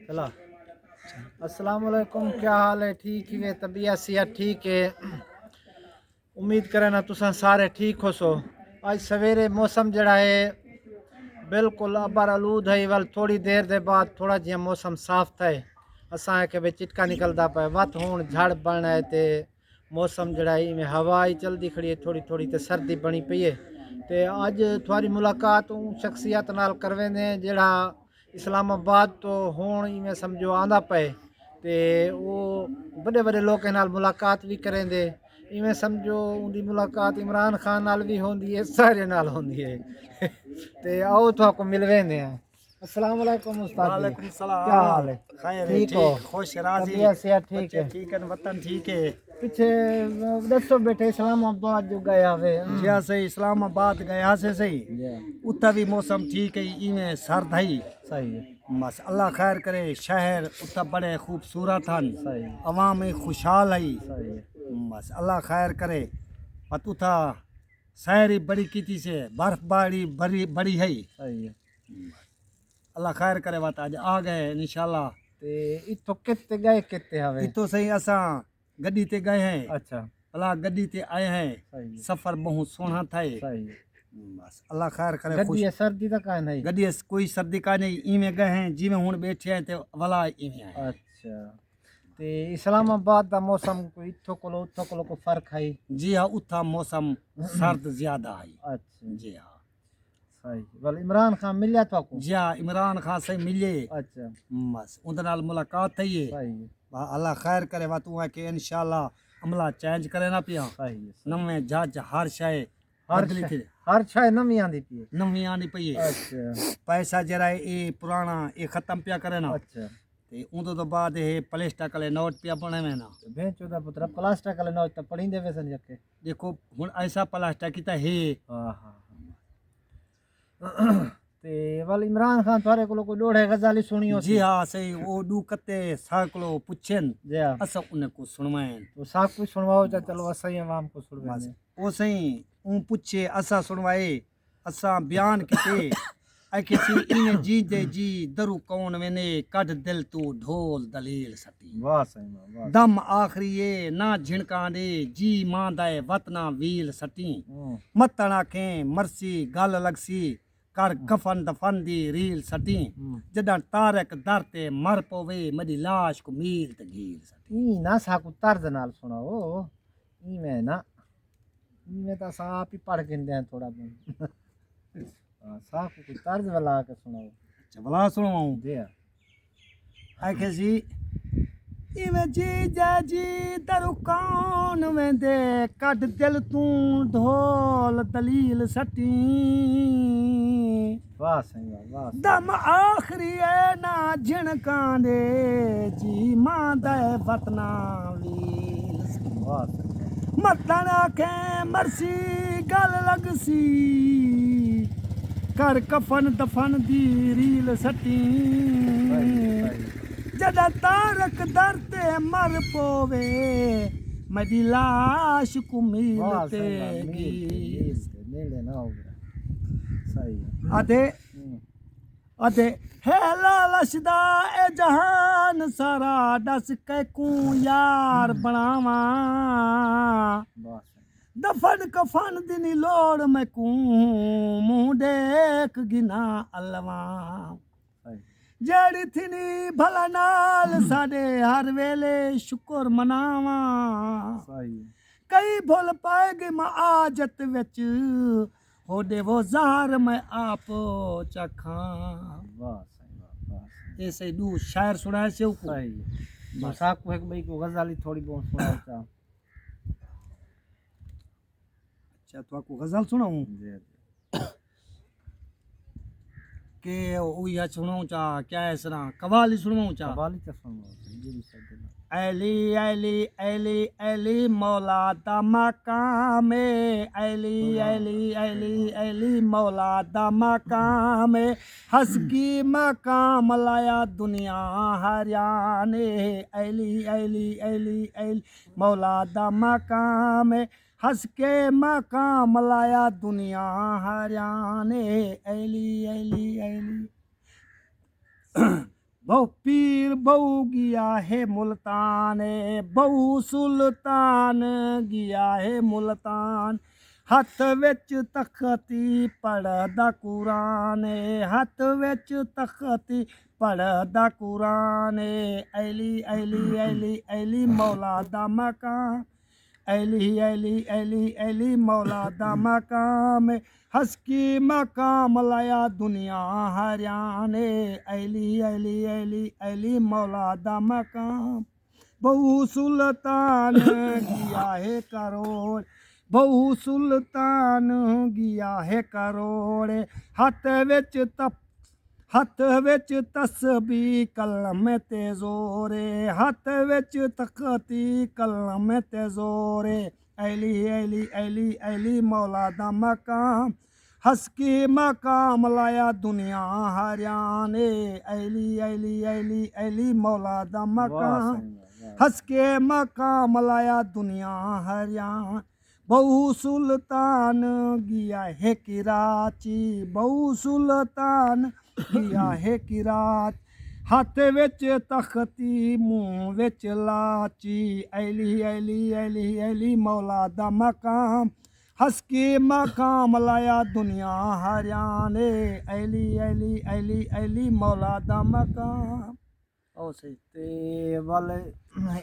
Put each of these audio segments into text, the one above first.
चला। अस्सलाम वालेकुम, क्या हाल है? ठीक ही वे? तबीयत सेहत ठीक है? उम्मीद करें ना तुसा सारे ठीक हो सो। आज सवेरे मौसम जड़ा है बिल्कुल अबर आलूद है। वल थोड़ी देर दे बाद थोड़ा जिहा मौसम साफ था। असा के भी चिटका निकलता पे वत हूँ झड़ बनना है तो मौसम जड़ा है में हवा ही चलती खड़ी है थोड़ी थोड़ी तो सर्दी बनी पई है। तो अज थोड़ी मुलाकात शख्सियत नाल करवेंदे जड़ा इस्लामाबाद तो हूँ इवें समझो आंदा पे ते वो बड़े बड़े लोगों नाल मुलाकात भी करेंदे। इवें समझो उनकी मुलाकात इमरान खान नाल भी होंदी है, सारे नाल होंदी है। ते आओ तो आपको मिलवेंदे हैं। अस्सलाम वालेकुम उस्ताद जी, वालेकुम क्या सलाम। हाल है? खैर है, ठीक हो? ठीक खुश राजी। तबीयत सेहत ठीक बच्चे है? ठीक है, वतन ठीक है। पीछे दसो बेटे इस्लामाबाद जो गया वे जिया से इस्लामाबाद गया से सही जी उत्ता भी मौसम ठीक है, इवें सर्द है। सही है बस अल्लाह खैर करे। शहर उत्ता बड़े खूबसूरत हन, सही अवाम में खुशहाल है। सही है बस अल्लाह खैर करे। पत उता सैर ही बड़ी कीती से बर्फबारी बड़ी बड़ी है। सही है। अल्लाह खैर करे। बात आज आ गए इंशाल्लाह। ते इतो कितने गए कितने हवे? इतो सही असा गड्डी ते गए हैं। अच्छा अल्लाह गड्डी ते आए हैं। सही है सफर बहुत सोना था। सही है। बस अल्लाह खैर करे। खुश गड्डी है सर्दी तक का नहीं? गड्डी कोई सर्दी का नहीं। इवें गए हैं जिवें हुण बैठे हैं ते वाला इवें आए। अच्छा ते इस्लामाबाद का मौसम कोई इतो कोलो को फर्क है? जी हाँ, उथा मौसम सर्द ज्यादा है। अच्छा जी हाँ। सही। वल इमरान खान मिलिया तो आपको? जी हाँ, इमरान खान से मिले। अच्छा बस उनके नाल मुलाकात थी है। सही है अल्लाह खैर करे। वा तू है कि इंशाल्लाह अमला चेंज करे ना पिया। सही है। नवे जज हर शय हर बदली थी। हर शाय नवी आंदी पई है। नवी आनी पई है। अच्छा पैसा जरा ये पुराना ये खत्म पिया करे ना अच्छा ते उदों तो बाद ये प्लास्टिक वाले नोट पिया बने में ना। भेंचो दा पुत्र प्लास्टिक वाले नौज तो पढ़ींदे वैसन जके। देखो हुण ऐसा प्लास्टिक की है। हाँ हाँ ते वल इमरान खान थारे कोलो कोई डोढ़े गजाली सुनी हो? जी हाँ सही। वो दू कते साकलो पुछन जी हाँ असा उन्हें को सुनवाएं। तो सब कुछ सुनवाओ तो चलो असा ही आवाम को सुनवाएं। बस वो सही ऊ पुछे असा सुनवाए असा बयान किते ऐ किसी इने जी दे जी दरु कौन वेने कढ़ दिल तू ढोल दलील सती। वाह सही वाह। दम आखरी ये ना झिणका दे जी मां दाए वतना वील सटी। मतन आखें मरसी गल लगसी कर कफन दफन दी रील सटी। जडा तारक दर ते मर पवे मदी लाश को मील ते गील सटी। ई ना साकू तर्ज नाल सुनाओ। ई में ना ई में तो साफ ही पढ़ के दे थोड़ा बहुत। हाँ साकू कोई तर्ज वाला के सुनाओ। अच्छा भला सुनवाऊं। जी हाँ आखे सी इवें जी जी दरु कौन वेंदे कढ़ दिल तू ढोल दलील सटी। वाह सही वाह। दम आखरी है ना झिणका दे जी मां दे वतना वील सटी। वाह सही मतन आखे मरसी गल लगसी कर कफन दफन दी रील सटी। जदा तारक दर ते मर पोवे मदी लाश को मील ते गील। नेड़े ना हो गया सही है। अदे अदे है लालशदा ए जहान सारा दस के कू यार बनावा। वाह दफन कफन दिनी लोड़ मैं कू मुंह देख गिना अलवा। सही जड़ी थिनी भला नाल साडे हर वेले शुक्र मनावा। सही कई भुल पाएगी मैं आजत विच होदे वो जार मैं आप चखा। वाह सही वाह। ये सही दू शायर सुनाए से सही है। साकू एक भाई को गजाली थोड़ी बहुत सुनाओ चा। अच्छा तो आपको गजल सुनाऊं जी के या सुनाऊं चा क्या है सना कवाली सुनाऊं चा। कवाली तो सुनो जी सब ऐली ऐली ऐली ऐली मौला दा मकाम ऐली ऐली ऐली ऐली मौला दा मकाम हसकी मकाम लाया दुनिया हरियाणे। ऐली ऐली ऐली ऐली मौला दा मकाम हंस के मकाम लाया दुनिया हरियाणे। ऐली ऐली ऐली बहु पीर बहु गया है मुल्तान बहु सुल्तान गया है मुल्तान हथ विच तखती पढ़दा कुरान हथ विच तखती पढ़दा कुरान ऐली ऐली ऐली ऐली मौला दा मकाम ऐली ऐली ऐली ऐली मौला दा मकाम हस्की मकाम लाया दुनिया हरियाणे ऐली ऐली ऐली ऐली मौला दा मकाम बहु सुल्तान गया है करोड़ बहु सुल्तान गया है करोड़ हथ विच तस्बी कलम ते जोरे हथ विच तखती कलम ते जोरे ऐली ऐली ऐली ऐली मौला दा मकाम हस्की मकाम लाया दुनिया हरियाणे ऐली ऐली ऐली ऐली मौला दा मकाम हस्के मकाम लाया दुनिया हरियाणा बहु सुल्तान गया है कराची बहु सुल्तान गया है कराची हथ विच तखती मुंह विच लाची ऐली ऐली ऐली ऐली मौला दा मकाम हस्की मकाम लाया दुनिया हरियाणे ऐली ऐली ऐली ऐली मौला दा मकाम ओ सही ਤੇ ਵੱਲ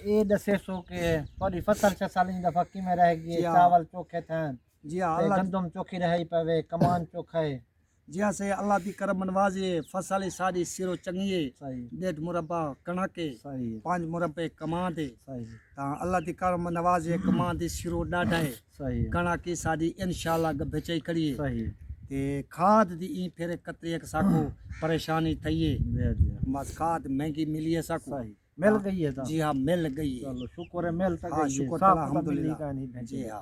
ਇਹ ਦੱਸੇ ਸੋ ਕਿ ਤੁਹਾਡੀ ਫਸਲ ਸਾਲੀ ਦਫਾ ਕਿਵੇਂ ਰਹਿ ਗਈ ਜੀ ਹਾਂ। ਚਾਵਲ ਚੋਖੇ ਥਾਂ जी हाँ ਤੇ अल्लाह ਗੰਦਮ ਚੋਖੀ ਰਹੀ ਪਵੇ ਕਮਾਨ ਚੋਖਾ ਹੈ जी हाँ से अल्लाह दी करम नवाजे फसल सारी सिरो चंगी ਸਹੀ 1.5 मुरब्बा कणक ਸਹੀ ਹੈ 5 मुरब्बे कमां दे ਸਹੀ ਹੈ ता अल्लाह दी करम नवाजे कमां दी सिरो डाढा है ਸਹੀ ਹੈ कणक की साडी इंशाल्लाह गबचई करिए ਸਹੀ ते खाद दी ई फिर कतरे एक साको परेशानी थईए ਹੈ बस खाद महंगी मिली है साको सही मिल गई है तो जी हाँ मिल गई है चलो शुक्र है मिल तक हाँ गई है शुक्र साफ तला सुथरा मिली अल्हम्दुलिल्लाह का नहीं भेजी जी हाँ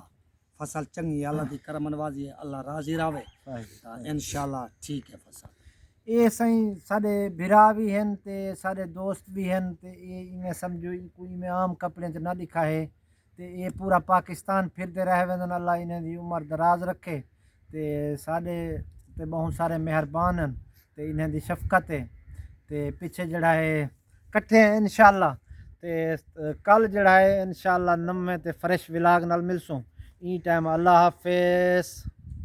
फसल चंगी है, अल्लाह दी करम नवाजी है अल्लाह राजी रावे सही ता इंशाल्लाह ठीक है फसल ਇਹ ਸਹੀ ਸਾਡੇ ਭਰਾ ਵੀ ਹਨ ਤੇ ਸਾਡੇ ਦੋਸਤ ਵੀ ਹਨ ਤੇ ਇਹ ਇਵੇਂ ਸਮਝੋ ਕੋਈ ਮੈਂ ਆਮ ਕੱਪੜੇ ਚ ਨਾ ਦਿਖਾਏ ਤੇ ਇਹ ਪੂਰਾ ਪਾਕਿਸਤਾਨ ਫਿਰਦੇ ਰਹੇ ਵੇਨ ਅੱਲਾ ਇਹਨਾਂ ਦੀ ਉਮਰ ਦਰਾਜ਼ ਰੱਖੇ ਤੇ ਸਾਡੇ ਤੇ ਬਹੁਤ ਸਾਰੇ ਮਿਹਰਬਾਨ ਹਨ ਤੇ ਇਹਨਾਂ ਦੀ ਸ਼ਫਕਤ ਹੈ ਤੇ ਪਿੱਛੇ ਜਿਹੜਾ ਹੈ ਇਕੱਠੇ ਹੈ ਇਨਸ਼ਾਅੱਲਾ ਤੇ ਕੱਲ ਜਿਹੜਾ ਹੈ ਇਨਸ਼ਾਅੱਲਾ ਨਵੇਂ ਤੇ ਫਰੈਸ਼ ਵਿਲਾਗ ਨਾਲ ਮਿਲਸੋਂ ई टाइम अल्लाह हाफिज़।